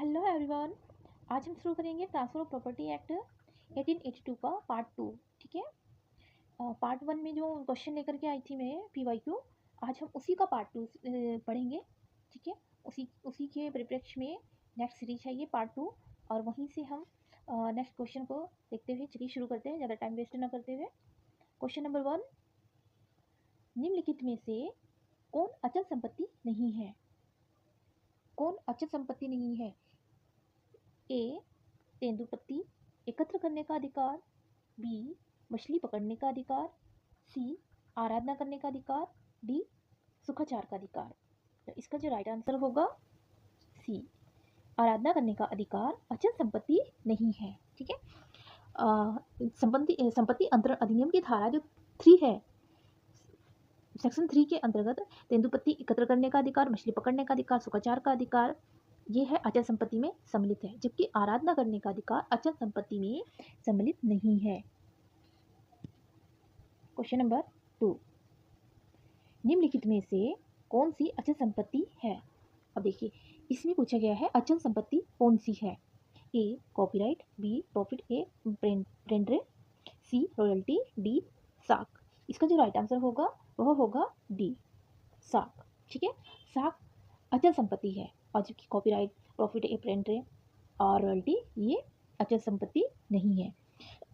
Hello everyone. आज हम शुरू करेंगे ट्रांसफर ऑफ प्रॉपर्टी एक्ट 1882 का पार्ट 2। ठीक है। पार्ट 1 में जो क्वेश्चन लेकर के आई थी मैं पीवाईक्यू, आज हम उसी का पार्ट 2 पढ़ेंगे। ठीक है। उसी के परिप्रेक्ष्य में नेक्स्ट सीरीज है ये पार्ट 2, और वहीं से हम नेक्स्ट क्वेश्चन को देखते हुए चलिए शुरू करते हैं, ज़्यादा टाइम वेस्ट ना करते हुए। क्वेश्चन नंबर 1, निम्नलिखित में से कौन अचल संपत्ति नहीं है? कौन अचल संपत्ति नहीं है? ए, तेंदुपत्ती एकत्र करने का अधिकार, बी, मछली पकड़ने का अधिकार, सी, आराधना करने का अधिकार, डी, सुखाचार का अधिकार। तो इसका जो राइट आंसर होगा सी, आराधना करने का अधिकार अचल संपत्ति नहीं है। ठीक है। संपत्ति अंतरण अधिनियम की धारा जो 3 है, सेक्शन 3 के अंतर्गत तेंदुपत्ती एकत्र करने का अधिकार, मछली पकड़ने का अधिकार, सुखाचार का अधिकार, ये है अचल संपत्ति में सम्मिलित है, जबकि आराधना करने का अधिकार अचल संपत्ति में सम्मिलित नहीं है। क्वेश्चन नंबर 2, निम्नलिखित में से कौन सी अचल संपत्ति है? अब देखिए, इसमें पूछा गया है अचल संपत्ति कौन सी है। ए, कॉपीराइट, बी, प्रॉफिट, ए, प्रेंडरे, सी, रॉयल्टी, डी, साख। इसका जो राइट आंसर होगा वह होगा डी, साख। ठीक है। साख अचल संपत्ति है, और जबकि कॉपीराइट, प्रॉफिट, ए, प्रेंडरे और रॉयल्टी ये अचल संपत्ति नहीं है।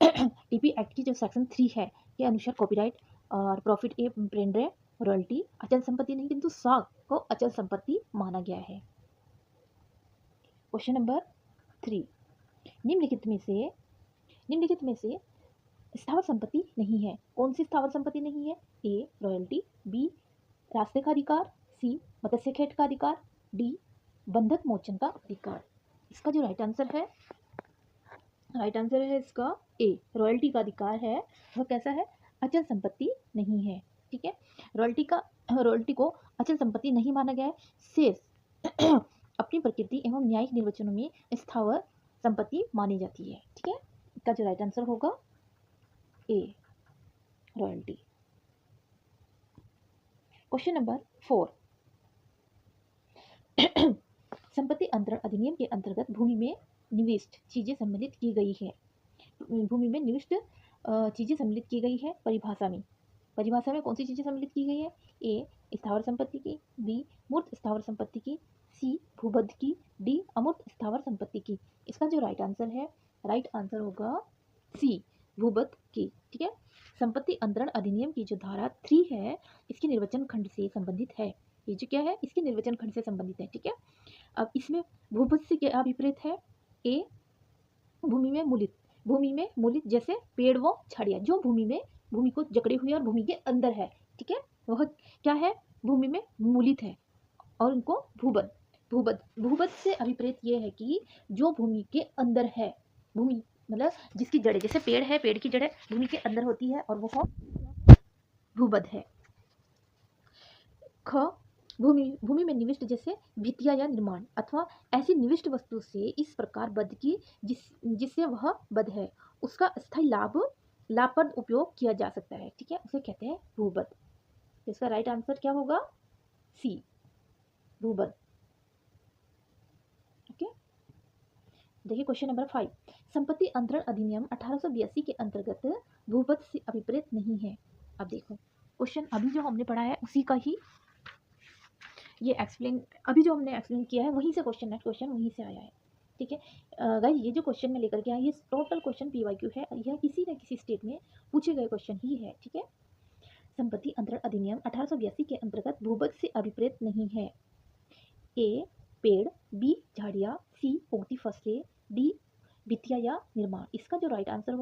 टीपी एक्ट की जो सेक्शन 3 है के अनुसार कॉपीराइट और प्रॉफिट, ए, प्रेंडरे, रॉयल्टी अचल संपत्ति नहीं, किंतु साख को अचल संपत्ति माना गया है। क्वेश्चन नंबर 3, निम्नलिखित में से स्थावर संपत्ति नहीं है। कौन सी स्थावर संपत्ति नहीं है? ए, रॉयल्टी, बी, रास्ते का अधिकार, सी, मत्स्य खेत का अधिकार, डी, बंधक मोचन का अधिकार। इसका जो राइट आंसर है इसका ए, रॉयल्टी का अधिकार है। वह कैसा है? अचल संपत्ति नहीं है। ठीक है। रॉयल्टी को अचल संपत्ति नहीं माना गया है। शेष अपनी प्रकृति एवं न्यायिक निर्वचनों में स्थावर संपत्ति मानी जाती है। ठीक है। इसका जो राइट आंसर होगा ए, रॉयल्टी। क्वेश्चन नंबर 4, संपत्ति अंतरण अधिनियम के अंतर्गत भूमि में निविष्ट चीजें सम्मिलित की गई है। भूमि में निविष्ट चीजें सम्मिलित की गई है। परिभाषा में कौन सी चीजें सम्मिलित की गई है? ए, स्थावर संपत्ति की, बी, मूर्त स्थावर संपत्ति की, सी, भूबद्ध की, डी, अमूर्त स्थावर संपत्ति की। इसका जो राइट आंसर होगा सी, भूबद्ध की। ठीक है। संपत्ति अंतरण अधिनियम की जो धारा 3 है, इसके निर्वचन खंड से संबंधित है। ये जो क्या है, इसके निर्वचन खंड से संबंधित है। ठीक है। अब इसमें भूबद्ध से क्या विपरीत है? ए, भूमि में मूलित जैसे पेड़ व झाड़ियाँ जो भूमि को जकड़े हुए और भूमि के अंदर है। ठीक है। वह क्या है? भूमि में मूलित है, और उनको भूबद्ध से अभिप्रेत ये है कि जो भूमि के अंदर है, भूमि मतलब जिसकी जड़ें, जैसे पेड़ है, पेड़ की जड़ें भूमि के अंदर होती है, और वह भूबद्ध है। ख, भूमि में निविष्ट जैसे भित्तियां या निर्माण अथवा ऐसी निविष्ट वस्तु से इस प्रकार बद्ध की जिससे वह बद्ध है, उसका स्थायी लाभप्रद उपयोग किया जा सकता है। ठीक है। उसे कहते हैं भूबद्ध। तो इसका राइट आंसर क्या होगा? सी, भूबद्ध। ओके। देखिए क्वेश्चन नंबर 5, संपत्ति अंतरण अधिनियम 1882 के अंतर्गत भूबद्ध से अभिप्रेत नहीं है। अब देखो, क्वेश्चन अभी जो हमने पढ़ा है उसी का ही ये अभी जो हमने एक्सप्लेन किया है वहीं से क्वेश्चन, नेक्स्ट क्वेश्चन वहीं से आया है। ठीक है। गाइस, ये जो क्वेश्चन मैं लेकर के आया, ये टोटल क्वेश्चन पीवाईक्यू है, यह किसी न किसी स्टेट में पूछे गए क्वेश्चन ही है। ठीक है। संपत्ति अंतरण अधिनियम 1882 के अंतर्गत भूबद्ध से अभिप्रेत नहीं है। ए, पेड़, बी, झाड़ियाँ, सी, उगती फसलें, डी, भित्तियां या निर्माण। इसका जो राइट आंसर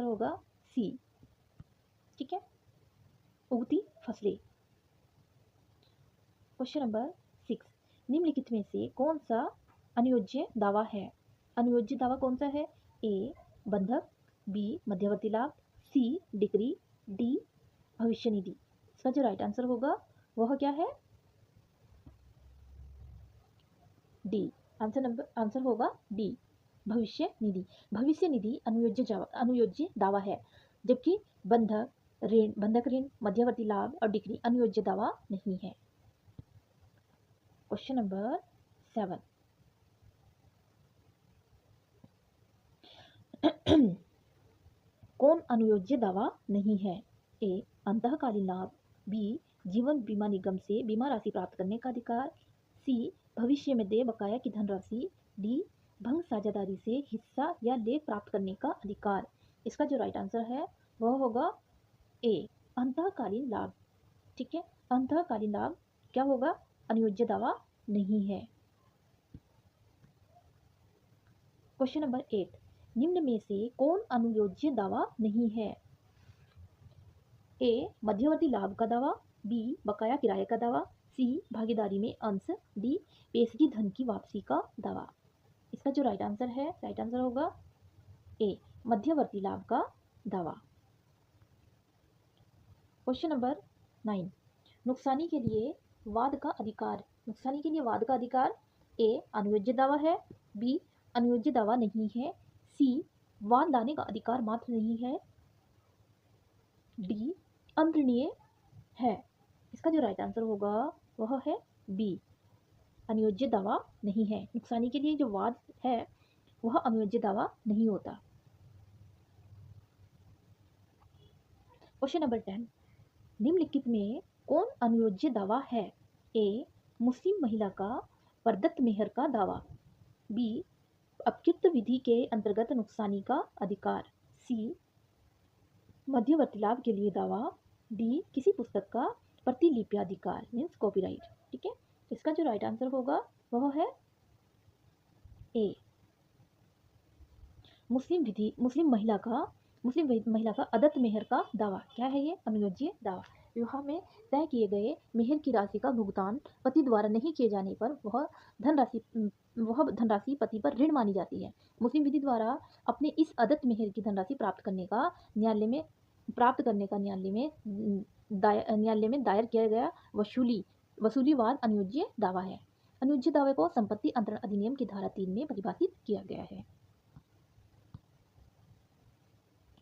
होगा सी। ठीक है, उगती फसलें। क्वेश्चन नंबर 6, निम्नलिखित में से कौन सा अनुयोज्य दावा है? अनुयोज्य दावा कौन सा है? ए, बंधक, बी, मध्यवर्ती लाभ, सी, डिक्री, डी, भविष्य निधि। इसका जो राइट आंसर होगा वह क्या है? डी। आंसर होगा डी, भविष्य निधि। भविष्य निधि अनुयोज्य दावा है, जबकि बंधक ऋण, मध्यवर्ती लाभ और डिक्री अनुयोज्य दावा नहीं है। Question number 7। कौन अनुयोज्य दावा नहीं है? ए अंतःकालीन लाभ, बी जीवन बीमा निगम से बीमा राशि प्राप्त करने का अधिकार, सी भविष्य में देय बकाया की धनराशि, डी भंग साझेदारी से हिस्सा या लेख प्राप्त करने का अधिकार। इसका जो राइट आंसर है वह होगा ए अंतःकालीन लाभ। ठीक है, अंतःकालीन लाभ क्या होगा? अनुयोज्य दावा नहीं है। क्वेश्चन नंबर 8, निम्न में से कौन अनुयोज्य दावा नहीं है? ए मध्यवर्ती लाभ का दावा, बी बकाया किराए का दावा, सी भागीदारी में अंश, डी पेशगी धन की वापसी का दावा। इसका जो राइट आंसर है, राइट आंसर होगा ए मध्यवर्ती लाभ का दावा। क्वेश्चन नंबर 9, नुकसानी के लिए वाद का अधिकार। नुकसानी के लिए वाद का अधिकार ए अनुयोज्य दावा है, बी अनुयोज्य दावा नहीं है, सी वाद लाने का अधिकार मात्र नहीं है, डी अंतरणीय है। इसका जो राइट आंसर होगा वह है बी अनुयोज्य दावा नहीं है। नुकसानी के लिए जो वाद है वह अनुयोज्य दावा नहीं होता। क्वेश्चन नंबर 10, निम्नलिखित में कौन अनुयोज्य दावा है? ए मुस्लिम महिला का प्रदत्त मेहर का दावा, बी अपकृत विधि के अंतर्गत नुकसानी का अधिकार, सी मध्यवर्ती लाभ के लिए दावा, डी किसी पुस्तक का प्रतिलिप्याधिकार मीन्स कॉपीराइट। ठीक है, इसका जो राइट आंसर होगा वह है ए मुस्लिम महिला का अदत्त मेहर का दावा। क्या है ये? अनुयोज्य दावा। विवाह में तय किए गए मेहर की राशि का भुगतान पति द्वारा नहीं किए जाने पर वह धनराशि पति पर ऋण मानी जाती है। मुस्लिम विधि द्वारा अपने इस अदत्त मेहर की धनराशि प्राप्त करने का न्यायालय में दायर किया गया वसूलीवाद अनुयोज्य दावा है। अनुयोज्य दावे को संपत्ति अंतरण अधिनियम की धारा 3 में परिभाषित किया गया है।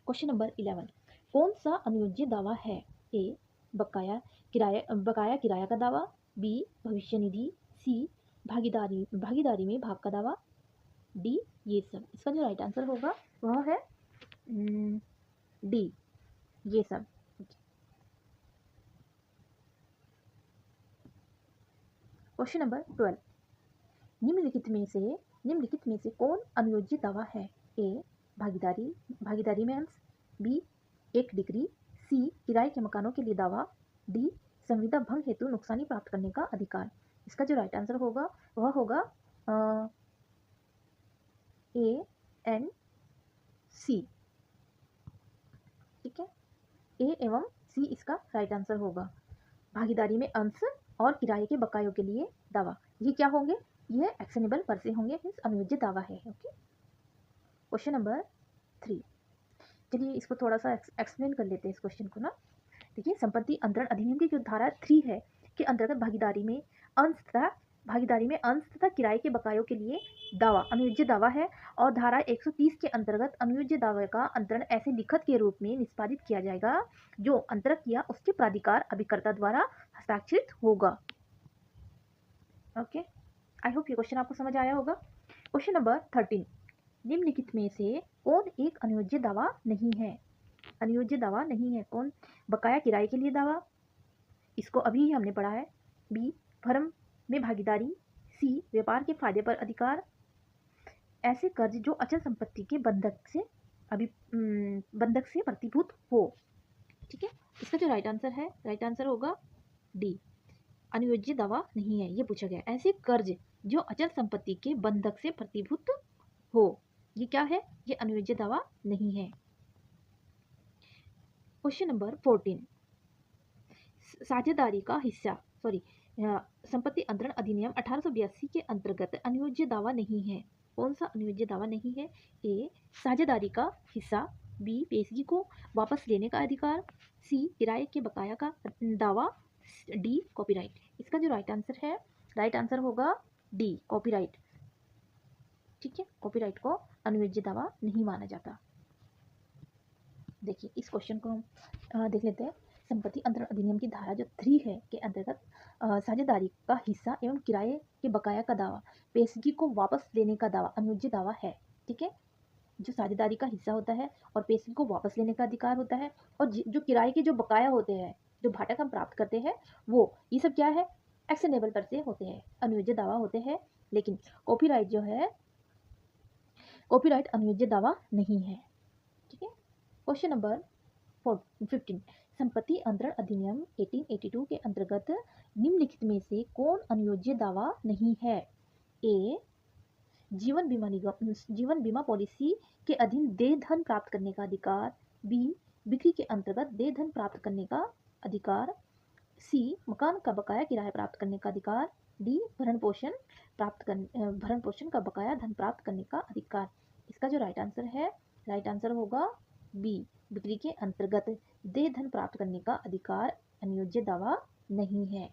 क्वेश्चन नंबर 11, कौन सा अनुयोज्य दावा है? ए बकाया किराया का दावा, बी भविष्य निधि, सी भागीदारी में भाग का दावा, डी ये सब। इसका जो राइट आंसर होगा वह है डी ये सब। क्वेश्चन नंबर 12, निम्नलिखित में से कौन अनुयोज्य दावा है? ए भागीदारी में अंश, बी एक डिग्री, सी किराए के मकानों के लिए दावा, डी संविदा भंग हेतु नुकसानी प्राप्त करने का अधिकार। इसका जो राइट आंसर होगा वह होगा ए एंड सी। ठीक है, ए एवं सी इसका राइट आंसर होगा। भागीदारी में अंश और किराए के बकायों के लिए दावा, ये क्या होंगे? ये एक्शनेबल पर से होंगे, मीन्स अनुयोज्य दावा है। ओके, क्वेश्चन नंबर 3, चलिए इसको थोड़ा सा एक्सप्लेन कर लेते हैं इस क्वेश्चन को ना। देखिए, संपत्ति अंतरण अधिनियम की जो धारा 3 है के अंतर्गत भागीदारी में अंश तथा किराए के बकायों के लिए दावा अनुयोज्य दावा है, और धारा 130 के अंतर्गत अनुयोज्य दावे का अंतरण ऐसे लिखत के रूप में निष्पादित किया जाएगा जो अंतरक या उसके प्राधिकार अभिकर्ता द्वारा हस्ताक्षरित होगा। ओके, आई होप ये क्वेश्चन आपको समझ आया होगा। क्वेश्चन नंबर 13, निम्नलिखित में से कौन एक अनुयोज्य दावा नहीं है? अनुयोज्य दावा नहीं है कौन? बकाया किराए के लिए दावा, इसको अभी ही हमने पढ़ा है, बी फर्म में भागीदारी, सी व्यापार के फायदे पर अधिकार, ऐसे कर्ज जो अचल संपत्ति के बंधक से प्रतिभूत हो। ठीक है, इसका जो राइट आंसर है, राइट आंसर होगा डी अनुयोज्य दावा नहीं है। ये पूछा गया, ऐसे कर्ज जो अचल संपत्ति के बंधक से प्रतिभूत हो, ये क्या है? ये अनुयोज्य दावा नहीं है। क्वेश्चन नंबर 14, साझेदारी का हिस्सा संपत्ति अंतरण अधिनियम 1882 के अंतर्गत अनुयोज्य दावा नहीं है। कौन सा अनुयोज्य दावा नहीं है? ए साझेदारी का हिस्सा, बी पेशगी को वापस लेने का अधिकार, सी किराए के बकाया का दावा, डी कॉपीराइट। इसका जो राइट आंसर है, राइट आंसर होगा डी कॉपीराइट। ठीक है, कॉपीराइट को अनुयोज्य दावा नहीं माना जाता। देखिए, इस क्वेश्चन को हम देख लेते हैं। संपत्ति अंतरण अधिनियम की धारा जो 3 है के अंतर्गत साझेदारी का हिस्सा एवं किराए के बकाया का दावा, पेशगी को वापस लेने का दावा अनुयोज्य दावा है। ठीक है, जो साझेदारी का हिस्सा होता है और पेशगी को वापस लेने का अधिकार होता है, और जो किराए के जो बकाया होते हैं, जो भाटक हम प्राप्त करते हैं, वो ये सब क्या है, एक्शनेबल पर से होते हैं, अनुयोज्य दावा होते हैं। लेकिन कॉपीराइट जो है, कॉपीराइट अनुयोज्य दावा नहीं है। ठीक है, क्वेश्चन नंबर 15, संपत्ति अंतरण अधिनियम 1882 के अंतर्गत निम्नलिखित में से कौन अनुयोज्य दावा नहीं है? ए, जीवन बीमा निगम, जीवन बीमा पॉलिसी के अधीन देय धन प्राप्त करने का अधिकार। बी, बिक्री के अंतर्गत देय धन प्राप्त करने का अधिकार। सी, मकान का बकाया किराया प्राप्त करने का अधिकार। डी, भरण पोषण का बकाया धन प्राप्त करने का अधिकार। इसका जो राइट आंसर है, राइट आंसर होगा बी, बिक्री के अंतर्गत देय धन प्राप्त करने का अधिकार अनुयोज्य दावा नहीं है।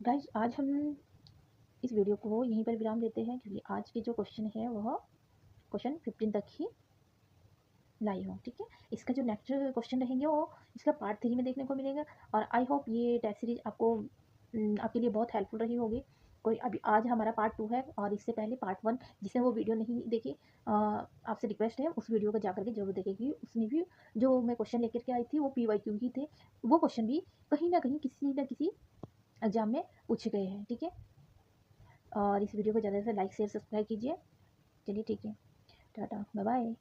गाइस, आज हम इस वीडियो को यहीं पर विराम देते हैं, क्योंकि आज के जो क्वेश्चन है वह क्वेश्चन 15 तक ही लाई हूँ। ठीक है, इसका जो नेक्स्ट क्वेश्चन रहेंगे वो इसका पार्ट 3 में देखने को मिलेगा। और आई होप ये टेस्ट सीरीज आपके लिए बहुत हेल्पफुल रही होगी। कोई अभी आज हमारा पार्ट 2 है, और इससे पहले पार्ट 1 जिसने वो वीडियो नहीं देखी, आपसे रिक्वेस्ट है उस वीडियो को जा करके जरूर देखेगी। उसमें भी जो मैं क्वेश्चन लेकर के आई थी वो PYQ ही थे। वो क्वेश्चन भी कहीं ना कहीं किसी न किसी एग्जाम में पूछे गए हैं। ठीक है, और इस वीडियो को ज़्यादा से लाइक शेयर सब्सक्राइब कीजिए। चलिए ठीक है, टाटा बाय बाय।